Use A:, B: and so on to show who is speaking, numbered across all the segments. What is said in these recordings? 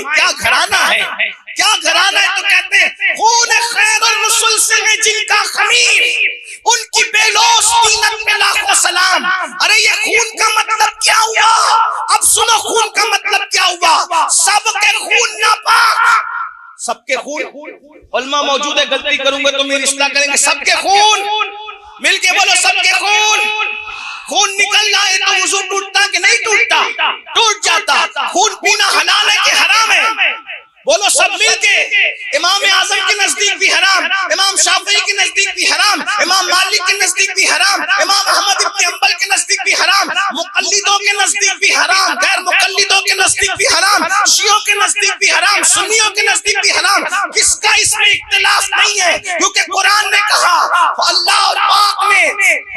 A: क्या घराना है, क्या घराना है। तो कहते हैं खून खैरुर रसूल से है जिनका खमीर, उनकी बेलोस तीनत में लाखों सलाम। अरे ये खून का मतलब क्या हुआ? अब सुनो खून का मतलब क्या हुआ। सबके खून नापाक, सबके खून, उलमा मौजूद है, गलती करूंगा तो मेरी इस्लाह करेंगे। सबके खून मिलके बोलो, सबके खून निकल जाए तो वुज़ू टूटता कि नहीं टूटता? टूट जाता। खून पीना हलाल है कि हराम है? बोलो सब मिलके। इमाम आजम के नजदीक भी हराम, इमाम शाफी के नजदीक भी हराम, इमाम मालिक के नजदीक भी हराम, इमाम अहमद इब्न हंबल के नजदीक भी हराम, मुक़ल्लिदों के नजदीक भी हराम, गैर मुक़ल्लिदों के नजदीक भी हराम, शियों के नजदीक भी हराम, सुन्नियों के नजदीक भी हराम। किसका इसमें इख्तिलाफ नहीं है, क्योंकि कुरान ने कहा, अल्लाह और पाक ने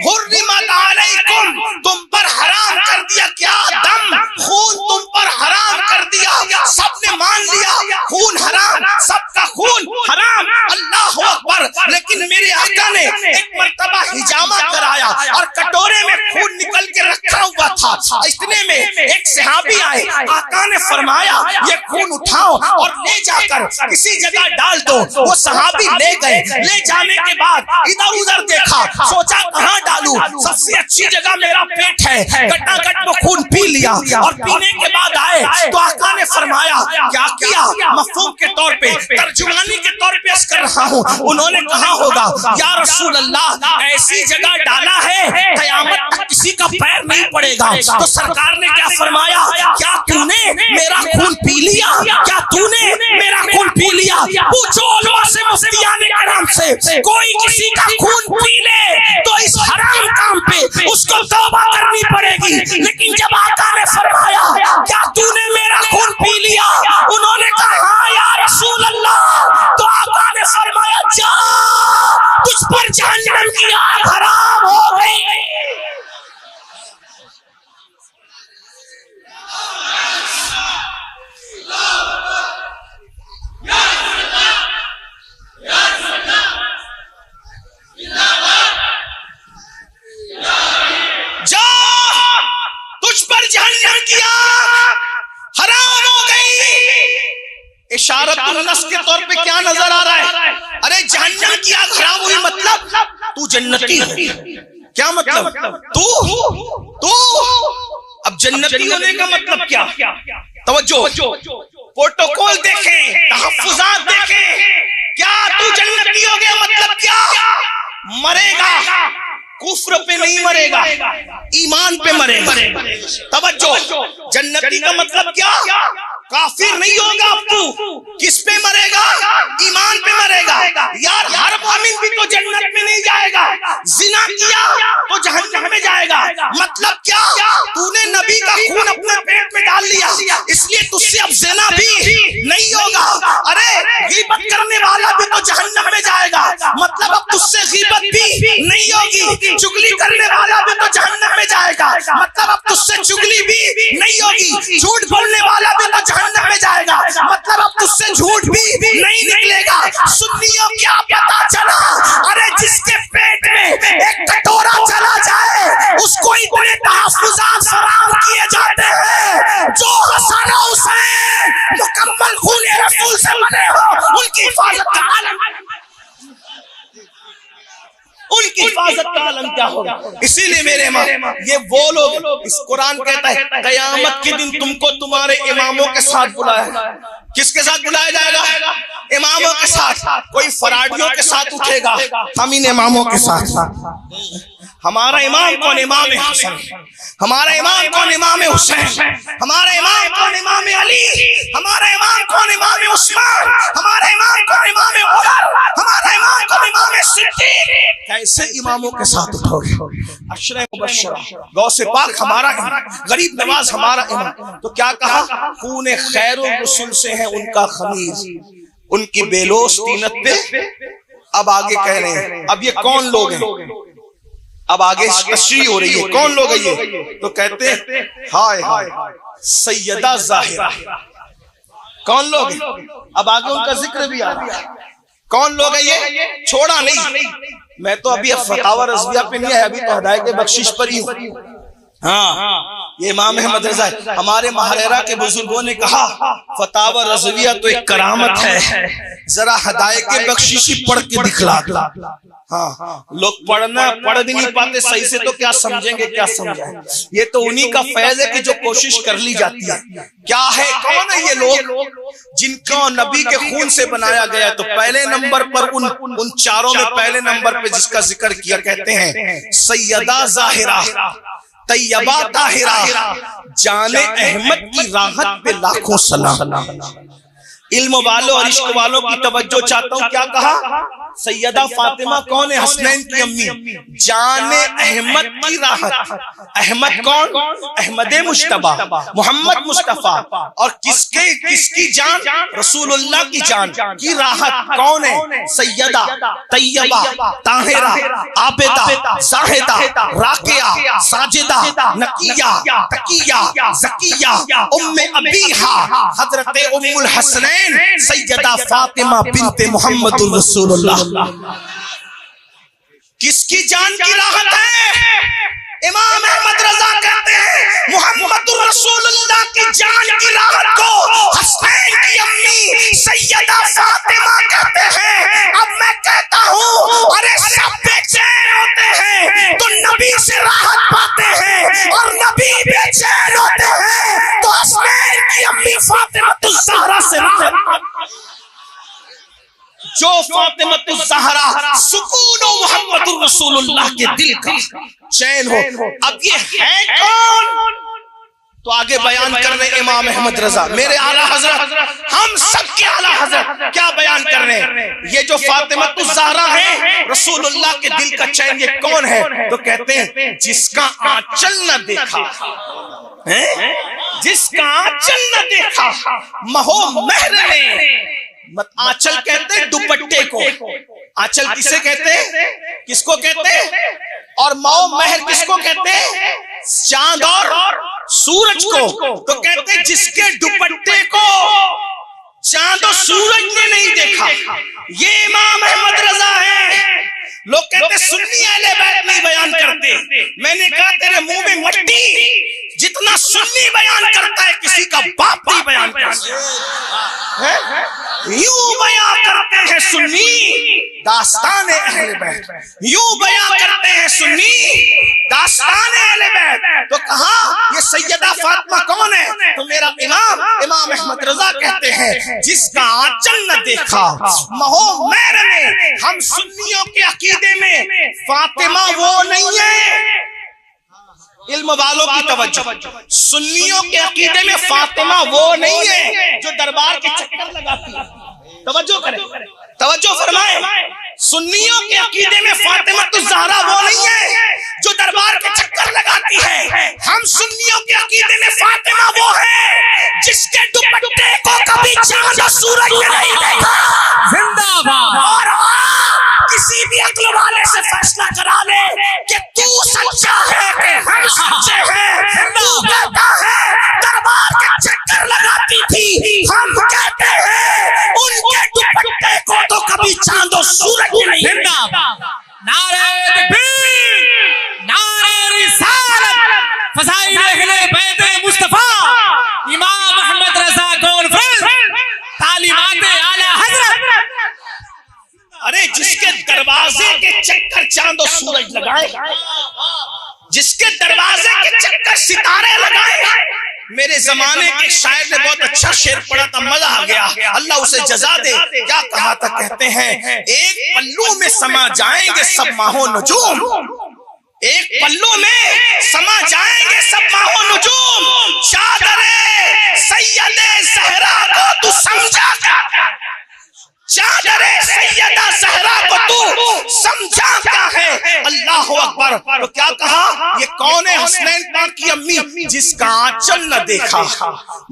A: हुर्रिमत अलैकुम, तुम पर हराम कर दिया क्या? दम, खून तुम पर हराम कर दिया। सबने मान लिया खून हराम, सबका खून हराम, अल्लाह अकबर। लेकिन मेरे आका ने एक मर्तबा हिजामा कराया और कटोरे में खून निकल के रखा हुआ था। इतने में एक सहाबी आए, आका ने फरमाया ये खून उठाओ और ले जाकर किसी जगह डाल दो। वो सहाबी ले गए, ले जाने के बाद इधर उधर देखा, सोचा कहाँ डालूं, सबसे अच्छी जगह मेरा पेट है, गटागट वो खून पी लिया। और पीने के बाद आए तो आका ने फरमाया क्या किया? मफ़हूम के तौर पे, तर्जुमानी के तौर पे कर रहा हूँ। उन्होंने कहा होगा या रसूल अल्लाह, ऐसी जगह डाला है क़यामत तक किसी का पैर नहीं पड़ेगा। तो सरकार ने क्या फरमाया? क्या तूने मेरा खून पी लिया? क्या तूने मेरा खून पी लिया? पूछो उलमा से, मुफ्तियाने कराम से, कोई किसी का खून पी ले तो इस हराम काम पे उसको तौबा करनी पड़ेगी। लेकिन जब आका ने फरमाया क्या तूने मेरा खून पी लिया, उन्होंने कहा या रसूल अल्लाह, तो आका ने फरमाया जा, तुझ पर जहन्नम की आग हराम हो गई। जा, तुझ पर जहन्नम की आग हराम हो गई। इशारत नस के तौर पे क्या नजर आ रहा है? अरे जहन्नम की आग हराम हुई मतलब तू जन्नती है। क्या मतलब? तू अब जन्नती होने का मतलब क्या? तवज्जो, प्रोटोकॉल देखें, तहफ्फुज़ात देखें। क्या तू जन्नती हो गया मतलब क्या? मरेगा कुफ्र पे नहीं मरेगा, ईमान पे मरेगा। तवज्जो, जन्नती का मतलब क्या? काफिर नहीं होगा अब तू। किस पे मरेगा? ईमान पे मरेगा। यार हर मोमिन भी तो जन्नत में नहीं जाएगा, जिना किया तो जहन्नम में जाएगा। मतलब क्या? तूने नबी का खून अपने पेट में डाल लिया, इसलिए तुझसे अब जिना भी नहीं होगा। अरे गीबत करने वाला भी तो जहन्नम में जाएगा, मतलब अब तुझसे गीबत भी नहीं होगी। चुगली करने वाला भी तो जहन्नम में जाएगा, मतलब अब तुझसे चुगली भी नहीं होगी। झूठ बोलने वाला भी तो जहन्नम में जाएगा, मतलब अब तुझसे झूठ भी नहीं निकलेगा। सुन्नियों क्या पता चला? अरे जिसके पेट में एक कटोरा चला जाए उसको इतने तहफ्फुज़ात फराहम किए जाते हैं, जो हसन और हुसैन मुकम्मल खून रसूल से बने हो, उनकी हिफाजत का आलम, उनकी हिफाजत का आलम क्या होगा। इसीलिए मेरे इमाम, ये वो लोग, इस कुरान कहता है कयामत के दिन तुमको तुम्हारे इमामों के साथ बुलाया। किसके साथ बुलाया जाएगा? इमामों के साथ। कोई फराडियों के साथ उठेगा, हम इन इमामों के साथ। हमारा इमाम कौन? इमाम हसन। हमारा इमाम कौन? इमाम हुसैन। हमारा इमाम कौन? इमाम अली। हमारा इमाम कौन? इमाम उस्मान। हमारा इमाम कौन? इमाम उमर। हमारा इमाम कौन? इमाम सिद्दीक। कैसे इमामों के साथ उठोगे? अशरे मुबश्शरा, गौसे पाक हमारा इमाम, गरीब नवाज हमारा इमाम। तो क्या कहा? खून खैरुर रसूल से है उनका खमीर, उनकी बेलोस तीनत पे। अब आगे कह रहे हैं, अब ये कौन लोग हैं? अब आगे तशरीह हो रही है, कौन लोग है ये? तो कहते हैं हाय हाय सैयदा ज़ाहिरा। कौन लोग हैं? अब आगे उनका जिक्र भी आ रहा है। कौन लोग है ये? छोड़ा नहीं, मैं तो अभी फतावा रज़विया पे नहीं है, अभी तो हिदायत बख्शिश पर ही हूँ। हाँ, ये इमाम अहमद रजा है। हमारे महरेरा के बुजुर्गों ने कहा फतावा रज़विया तो एक करामत है, जरा हदायत बख्शिशी पढ़ के दिखला दो। हाँ, लोग पढ़ भी नहीं पाते सही से, तो क्या समझेंगे क्या समझेंगे। ये तो उन्हीं का फैज है कि जो कोशिश कर ली जाती है। क्या है, कौन है ये लोग जिनको नबी के खून से बनाया गया? तो पहले नंबर पर उन चारों में पहले नंबर पे जिसका जिक्र किया, कहते हैं सैयदा ज़ाहिरा तैयबा ताहिरा, जाने अहमद की राहत पे लाखों सलाम। इल्म वालों और इश्क वालों की तवज्जो चाहता हूँ। क्या कहा? सैयदा फातिमा कौन है? हसनैन की अम्मी। जाने अहमद की राहत। अहमद कौन? अहमद मुश्तबा, मोहम्मद मुस्तफा। और किसकी जान? रसूलुल्लाह की जान की राहत कौन है? सैयदा तैयबा ताहिरा आबिदा जाहिदा राकिया साजिदा नकिया तकिया ज़किया उम्मे अबीहा हजरत उम्मुल हसनैन सैयदा फातिमा बिन्ते मोहम्मद रसूलुल्लाह। किसकी जान की राहत है? इमाम अहमद रजा कहते हैं मोहम्मद रसूलुल्लाह की जान की राहत को हसनैन की अम्मी सैयदा फातिमा कहते हैं। अब मैं कहता हूँ अरे सब बेचैन होते हैं तो नबी से राहत पाते हैं, और नबी बेचैन होते हैं तो हसनैन की अम्मी फातिमा से राहत। जो फातिमा ज़हरा सुकून मोहम्मद रसूलुल्लाह के दिल का चैन हो। अब ये है कौन? तो आगे बयान कर रहे इमाम अहमद रजा, मेरे आला हजरत, हम सब के आला हजरत क्या बयान कर रहे हैं? ये जो फातिमा ज़हरा है रसूलुल्लाह के दिल का चैन, ये कौन है? तो कहते हैं जिसका आंचल न देखा है, जिसका आंचल न देखा महो महर ने। मत आंचल कहते हैं दुपट्टे को। आंचल किसे कहते हैं? किसको कहते हैं? और मौ महर किसको कहते हैं? चांद और सूरज को। तो कहते हैं जिसके दुपट्टे को चांद और सूरज ने नहीं देखा, ये इमाम अहमद रजा है। लोग कहते सुन्नी अहले बैत नहीं बयान करते। मैंने कहा तेरे मुंह में मट्टी, जितना सुन्नी बयान करता है किसी का बाप नहीं बयान करता है। यूं बयान करते हैं सुन्नी दास्तान अहले बैत, यूं बयान करते हैं सुन्नी दास्तान अहले बैत। तो कहा ये सैयदा फातिमा कौन है? तो मेरा इमाम अहमद रजा कहते हैं जिसका आंचल न देखा महो मैर ने। हम सुन्नियों के अकीदे में फातिमा वो नहीं है। इल्म वालों की तवज्जो, सुन्नियों के अकीदे में फातिमा वो नहीं है जो दरबार के चक्कर लगाती है। तवज्जो करें, तवज्जो फरमाएं। सुन्नियों के अकीदे में फातिमा तो ज़हरा वो नहीं है जो दरबार के चक्कर लगाती है। हम सुन्नियों के अकीदे में फातिमा वो है जिसके दुपट्टे को कभी चांद और सूरज ने नहीं देखा। जिंदाबाद। और किसी भी अक्ल वाले से फैसला करा ले कि तू सच्चा है कि हम सच्चे हैं। तू कहता है दरबार के चक्कर लगाती थी, हम कहते हैं उनके दुपट्टे को तो कभी चांद और सूरज नहीं।
B: नारे तकबीर, नारे रिसालत, फज़ाइल अहले बैत मुस्तफा, इमाम अहमद रजा कॉन्फ्रेंस, तालीमात आला हजरत।
A: अरे जिसके दरवाजे के चक्कर चांद और सूरज लगाए, जिसके दरवाजे के चक्कर सितारे लगाए। मेरे जमाने के शायर ने बहुत अच्छा शेर पढ़ा था, मजा आ गया। अल्लाह उसे जजा दे। क्या कहा था? कहते हैं एक पल्लू में समा जाएंगे सब माहो नजूम, एक पल्लू में समा जाएंगे सब माहो नजूम। चादरे सैयदे ज़हरा को तू समझा क्या? चादरे सैयदा ज़हरा को तू समझा क्या है? अल्लाह अकबर। तो क्या कहा? ये कौन है? हसनैन पाक की अम्मी जिसका आंचल न देखा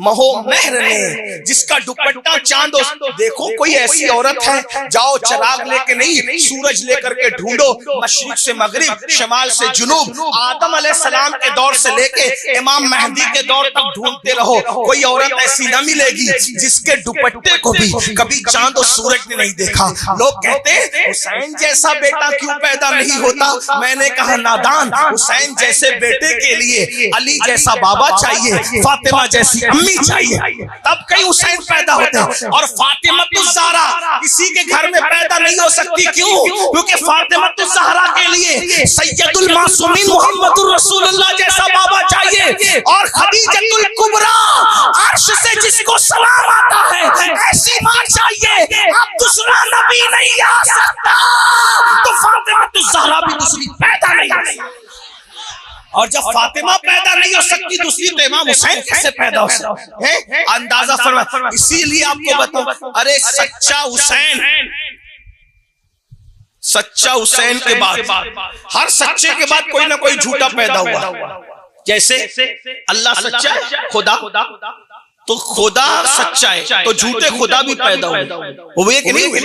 A: महो महर ने, जिसका दुपट्टा चांद। देखो कोई ऐसी औरत है, जाओ चराग लेके नहीं सूरज लेकर के ढूंढो, मशरिक से मगरिब शमाल से जुनूब, आदम अलैहिस्सलाम के दौर से लेके इमाम मेहदी के दौर तक ढूंढते रहो, कोई औरत ऐसी न मिलेगी जिसके दुपट्टे को भी कभी चांद और सूरज ने नहीं देखा। लोग कहते हैं हुसैन जैसा बेटा क्यों पैदा नहीं होता? मैंने कहा नादान, हुसैन जैसे बेटे के लिए अली जैसा बाबा चाहिए, फातिमा जैसी अम्मी चाहिए, तब कहीं हुसैन पैदा होते हैं। और फातिमतुज़ ज़हरा किसी के घर में पैदा नहीं हो सकती। क्यों? क्योंकि फातिमतुज़ ज़हरा के लिए सैयदुल मासूमीन मुहम्मदुर रसूलुल्लाह जैसा बाबा चाहिए, और खदीजतुल कुबरा अर्श से जिसको सलाम आता है ऐसी मां चाहिए। अब दूसरा नबी नहीं आ सकता, तो फातिमतुज़ ज़हरा भी दूसरी पैदा नहीं हो सकती। और जब फातिमा पैदा नहीं हो सकती दूसरी, तो इमाम हुसैन कैसे पैदा हो सकते हैं? अंदाजा फरमा। इसीलिए आपको बताओ, अरे सच्चा हुसैन के बाद हर सच्चे के बाद कोई ना कोई झूठा पैदा हुआ। जैसे अल्लाह सच्चा है, खुदा तो खुदा सच्चा है, तो झूठे खुदा भी पैदा हुए कि नहीं हुए?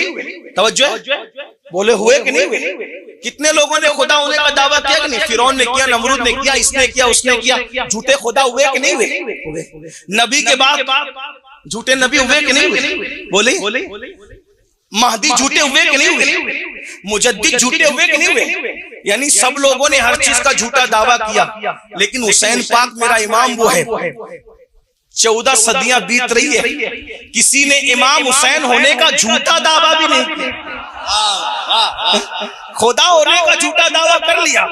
A: तवज्जो है, बोले हुए कि नहीं हुए? कितने लोगों ने खुदा होने का दावा किया कि नहीं? फिरौन ने किया, नमरूद ने किया, इसने किया, उसने किया। झूठे खुदा हुए कि नहीं हुए? नबी के बाद झूठे नबी हुए कि नहीं हुए? बोले महदी झूठे हुए कि नहीं हुए? मुजद्दिद झूठे हुए कि नहीं हुए? यानी सब लोगों ने हर चीज का झूठा दावा किया, लेकिन हुसैन पाक मेरा इमाम वो है। 14 सदियां बीत रही है, किसी ने इमाम हुसैन होने का झूठा दावा भी नहीं किया। खुदा होने का झूठा दावा कर लिया,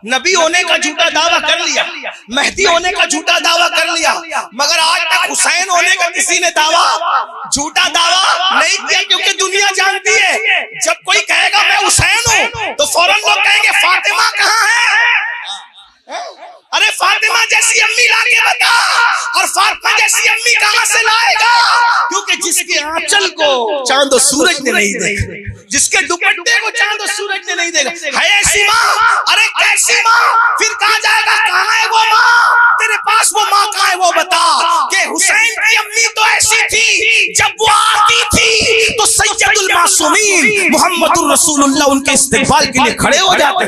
A: नबी होने का झूठा दावा कर लिया, मेहदी होने का झूठा दावा कर लिया, मगर आज तक हुसैन होने का किसी ने झूठा दावा नहीं किया। क्योंकि दुनिया जानती है, जब कोई कहेगा मैं हुसैन हूं, तो फौरन लोग कहेंगे फातिमा कहां है? अरे फातिमा जैसी अम्मी लाके बता, और फातिमा जैसी अम्मी कहां से लाएगा? क्योंकि जिसके आंचल को चांद और सूरज ने नहीं देखा, जिसके दुपट्टे को चांद और सूरज ने नहीं देखा, है ऐसी माँ? अरे कैसी माँ? फिर कहा जाएगा कहाँ है वो माँ? तेरे पास वो माँ कहाँ है वो बता। कि हुसैन की अम्मी तो ऐसी थी, जब वो आती थी तो सैयदुल मासूमीन मुहम्मदुर रसूलुल्लाह उनके इस्तिकबाल के लिए खड़े हो जाते।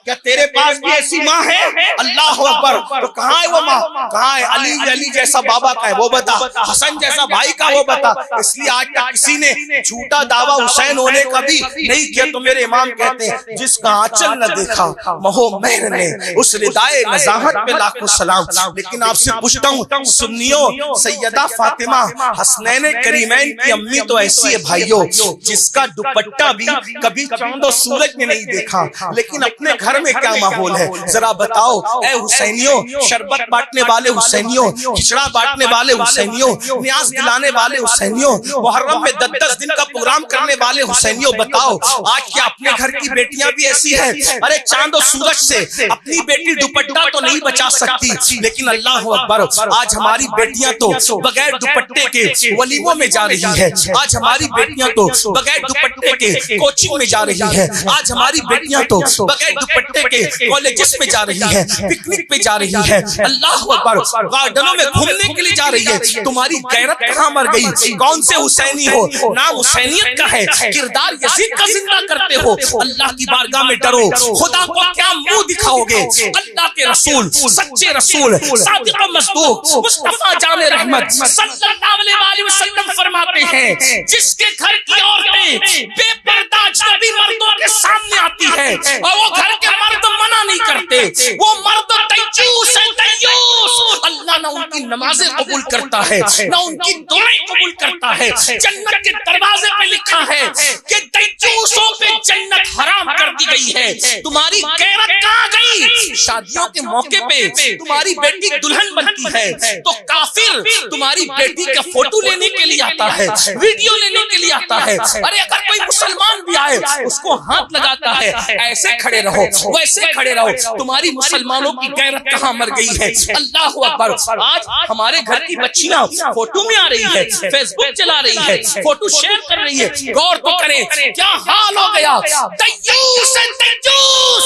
A: क्या तेरे पास भी ऐसी माँ है? अल्लाह अकबर। तो कहाँ है वो माँ? कहाँ है? अली जैसा बाबा का है वो बता, हसन जैसा भाई का वो बता। इसलिए आज तक किसी ने झूठा दावा हुसैन होने का भी नहीं किया। तो मेरे इमाम कहते हैं, जिसका आंचल न देखा महो मेहर ने, उस रिदाए नज़ाहत पे लाखों सलाम। लेकिन आपसे पूछता हूँ सुन्नियों, सैयदा फातिमा हसनैन करीमैन की अम्मी तो ऐसी है भाइयों, जिसका दुपट्टा भी कभी चांद और सूरज ने नहीं देखा, लेकिन अपने घर में क्या माहौल है जरा बताओ। ए हुसैनियों, शरबत बांटने वाले हुसैनियों, खिचड़ा बांटने वाले हुसैनियों, न्याज दिलाने वाले हुसैनियों, मुहर्रम में 10-10 दिन का प्रोग्राम करने वाले हुसैनियों, बताओ आज क्या अपने घर की बेटियां भी ऐसी हैं? अरे चांद और सूरज से अपनी बेटी दुपट्टा तो नहीं बचा सकती, लेकिन अल्लाह अकबर, आज हमारी बेटियां तो बगैर दुपट्टे के वलीमों में जा रही है। आज हमारी बेटियां तो बगैर दुपट्टे के कोचिंग में जा रही है। आज हमारी बेटियां तो बगैर दुपट्टे के कॉलेजेस में जा रही है, पिकनिक पे जा रही है, अल्लाह अकबर, गार्डनों में घूमने के लिए जा रही है। तुम्हारी गैरत कहाँ मर गई? कौन से हुसैनी हो? नाम हुसैनियत का है, किरदार यजीद का जिंदा करते हो। अल्लाह की बारगाह में डरो, खुदा को क्या मुंह दिखाओगे? अल्लाह के रसूल, सच्चे रसूल, सादिक मसदूक मुस्तफा जाने रहमत सल्लल्लाहु अलैहि वसल्लम फरमाते हैं, जिसके घर की औरतें बेपर्दा अजनबी मर्दों के सामने आती है और वो घर के मर्द मना नहीं करते, वो मर्द तय्यूस है, तय्यूस। अल्लाह ना उनकी नमाजें कबूल करता है, ना उनकी दुआएं कबूल करता है। जन्नत के दरवाजे पे लिखा है कि तय्यूसों पे जन्नत हराम कर दी गई है। तुम्हारी गैरत कहाँ गई? शादियों के मौके पे तुम्हारी बेटी दुल्हन बनती है तो काफिर तुम्हारी बेटी का फोटो लेने के लिए आता है, वीडियो लेने के लिए आता है। अरे अगर कोई मुसलमान भी आए उसको हाथ लगाता है, ऐसे खड़े रहो, वैसे खड़े रहो। तुम्हारी मुसलमानों की गैरत कहाँ मर गई है? अल्लाह अकबर। आज हमारे घर की बच्चियां फोटो में आ रही है, फेसबुक चला रही है, फोटो शेयर कर रही है। गौर तो करें क्या हाल हो गया। तय्यूस है, तय्यूस।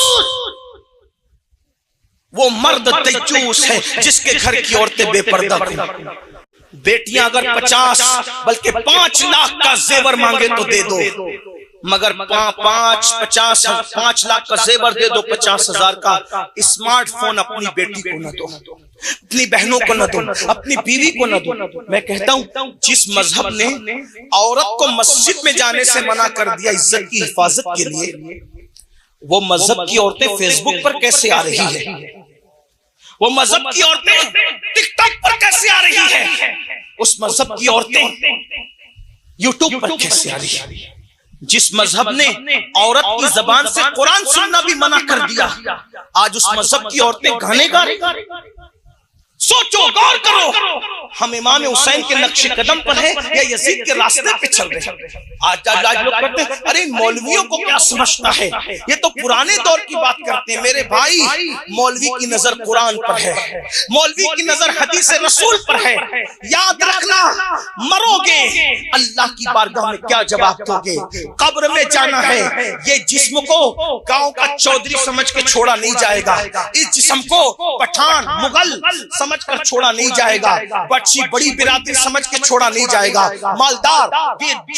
A: वो मर्द तय्यूस है जिसके घर की औरतें बेपर्दा थी। बेटियां अगर 50 बल्कि 5 लाख का जेवर मांगे तो दे दो, मगर 5 लाख का जेवर दे दो, 50,000 का स्मार्टफोन अपनी बेटी को न दो, अपनी बहनों को न दो, अपनी बीवी को न दो। मैं कहता हूं जिस मजहब ने औरत को मस्जिद में जाने से मना कर दिया इज्जत की हिफाजत के लिए, वो मजहब की औरतें फेसबुक पर कैसे आ रही है, वो मजहब की औरतें टिकटॉक पर कैसे आ रही है, उस मजहब की औरतें यूट्यूब पर कैसे आ रही है। जिस मजहब ने औरत की जबान से कुरान सुनना भी मना कर दिया, आज उस मजहब की औरतें गाने गा रही। सोचो, गौर करो, हम इमाम हुसैन के नक्शे कदम पर है या यजीद के रास्ते पे चल रहे हैं। आज लोग कहते हैं अरे मौलवियों को क्या समझता है, ये तो पुराने दौर की बात करते हैं। मेरे भाई, मौलवी की नजर कुरान पर है, मौलवी की नजर हदीस रसूल पर है। याद रखना, मरोगे अल्लाह की बारगाह में क्या जवाब दोगे। कब्र में जाना है, ये जिस्म को गांव का चौधरी समझ के छोड़ा नहीं जाएगा, इस जिस्म को पठान मुगल समझकर छोड़ा नहीं जाएगा, बच्ची बड़ी बिरादरी समझ के छोड़ा नहीं जाएगा, मालदार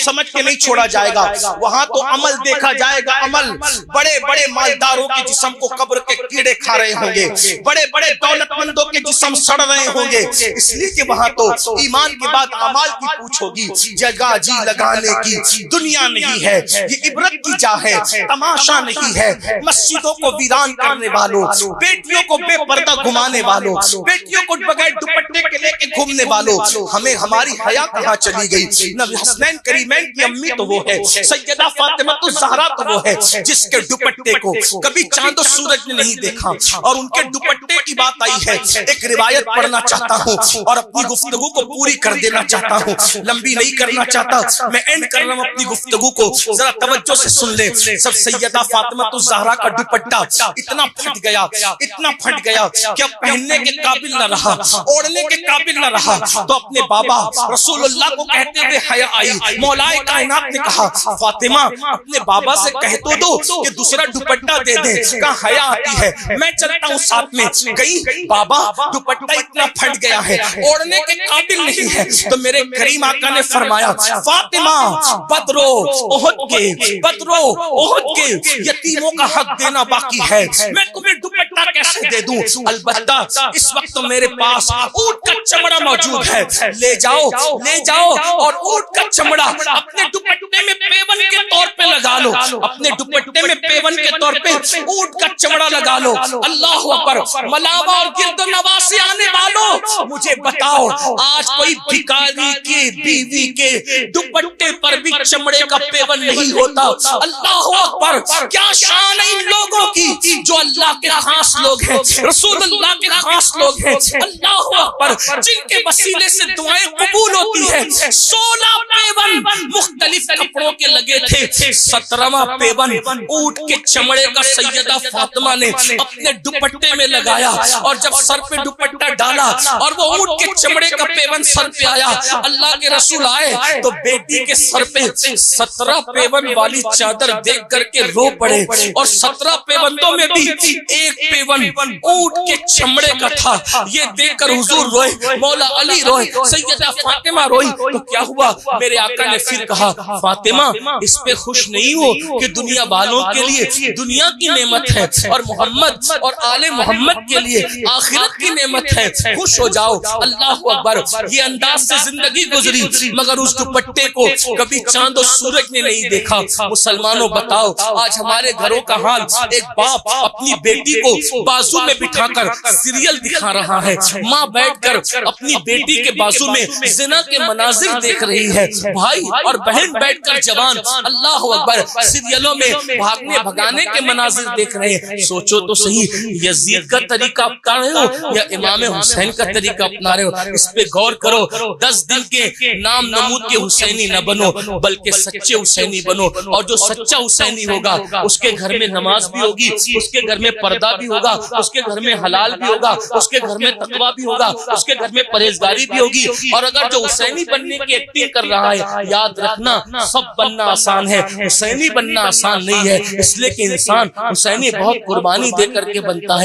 A: समझ के नहीं छोड़ा जाएगा। वहां तो अमल देखा जाएगा, अमल। बड़े बड़े मालदारों के जिस्म को कब्र के कीड़े खा रहे होंगे, बड़े बड़े दौलतमंदों के जिस्म सड़ रहे होंगे, इसलिए कि वहां तो ईमान के बाद अमाल की पूछ होगी। जगह जी लगाने की दुनिया नहीं है, ये इबरत की जा है, तमाशा नहीं है। मस्जिदों को वीरान करने वालों, बेटियों को बेपर्दा घुमाने वालों, बेटियों को बगैर दुपट्टे के लेके घूमने वालों, हमें हमारी हया कहाँ चली गई। नबी हसनैन करीमैन की अम्मी तो वो है, सैयदा फातिमा तो ज़हरा तो वो है जिसके दुपट्टे को कभी चांद और सूरज ने नहीं देखा, और उनके दुपट्टे की बात आई है। एक रिवायत पढ़ना चाहता हूँ और अपनी गुफ्तगू को पूरी कर देना चाहता हूँ, लंबी नहीं करना चाहता। मैं एंड कर रहा हूँ अपनी गुफ्तगू को, जरा तवज्जो से सुन ले। सब सैयदा फातिमा तो ज़हरा का दुपट्टा इतना फट गया, इतना फट गया कि अब पहनने के काबिल न रहा, ओढ़ने के काबिल न रहा। तो अपने बाबा रसूलुल्लाह को कहते हुए हया आई। मौलाए कायनात ने कहा, फातिमा अपने बाबा से कह तो दो कि दूसरा दुपट्टा दे दे। कहा हया आती है, मैं चलता हूँ साथ में। गई, बाबा दुपट्टा इतना फट गया है, ओढ़ने के काबिल नहीं है। तो मेरे करीम आका ने फरमाया, फातिमा बदरो ओहद के, बदरो ओहद के यतीमों का हक देना बाकी है, मैं तुम्हें दुपट्टा कैसे दे दूं। अलबत्ता इस वक्त तो मेरे पास ऊंट का चमड़ा मौजूद है, ले जाओ, ले जाओ और ऊंट का चमड़ा अपने दुपट्टे में पेवन के तौर पे लगा लो, अपने दुपट्टे में पेवन के तौर पे ऊंट का चमड़ा लगा लो। अल्लाह अकबर। मलावा और गिरदो नवासी आने वालों, मुझे बताओ, आज कोई भिखारी की बीवी के दुपट्टे पर भी चमड़े का पेवन नहीं होता। अल्लाह अकबर। क्या शान है इन लोगों की जो अल्लाह के खास लोग हैं, रसूलुल्लाह के खास लोग हैं। अल्लाह अकबर। जिनके वसीले से दुआएं कबूल होती है। 16 पेवन मुख्तलिफ कपड़ों के लगे थे, 17वां पेवन ऊंट के चमड़े का सैयदा फातिमा ने अपने दुपट्टे में लगाया। और जब सर पे दुपट्टा डाला और वो ऊंट के चमड़े का पेवन सर पे आया, अल्लाह के रसूल आए तो बेटी के सर पे 17 पेवन वाली चादर देख करके रो पड़े। और 17 पेवंतों में भी एक पेवन ऊंट के चमड़े का था। ये देखकर हुजूर रोए, मौला अली रोए, सैयदा फातिमा रोई। तो क्या हुआ, मेरे आका ने फिर कहा, फातिमा इस पे खुश नहीं हो कि दुनिया वालों के लिए दुनिया की नेमत है और मोहम्मद और आले मोहम्मद के लिए आखिरत की नेमत है, खुश हो जाओ। अल्लाह अकबर। ये अंदाज से जिंदगी गुजरी, मगर उस दुपट्टे को कभी चांद और सूरज ने नहीं देखा। मुसलमानों बताओ, आज हमारे घरों का हाल, एक बाप अपनी बेटी को बाजू में बिठाकर सीरियल दिखा रहा है, माँ बैठकर अपनी बेटी के बाजू में जिना के मनाजिर देख रही है, भाई और बहन बैठकर जवान अल्लाह अकबर सीरियलों में भागने भगाने के मनाजिर देख रहे हैं। सोचो तो सही, यजीद का तरीका अपना रहे हो या इमाम हुसैन का तरीका अपना रहे हो, इस पे गौर करो। 10 दिन के नाम नमूद के हुसैनी न बनो, बल्कि सच्चे हुसैनी बनो। और जो सच्चा हुसैनी होगा उसके घर में नमाज भी होगी, उसके घर में पर्दा भी होगा, उसके घर में हलाल भी होगा, उसके घर में तकवा भी होगा, उसके घर में परहेजगारी भी होगी। और अगर जो हुसैनी बनने की एक्टिंग कर रहा है, याद रखना सब बनना आसान है, हुसैनी बनना आसान नहीं है। इसलिए कि इंसान हुसैनी बहुत कुर्बानी दे करके बनता है।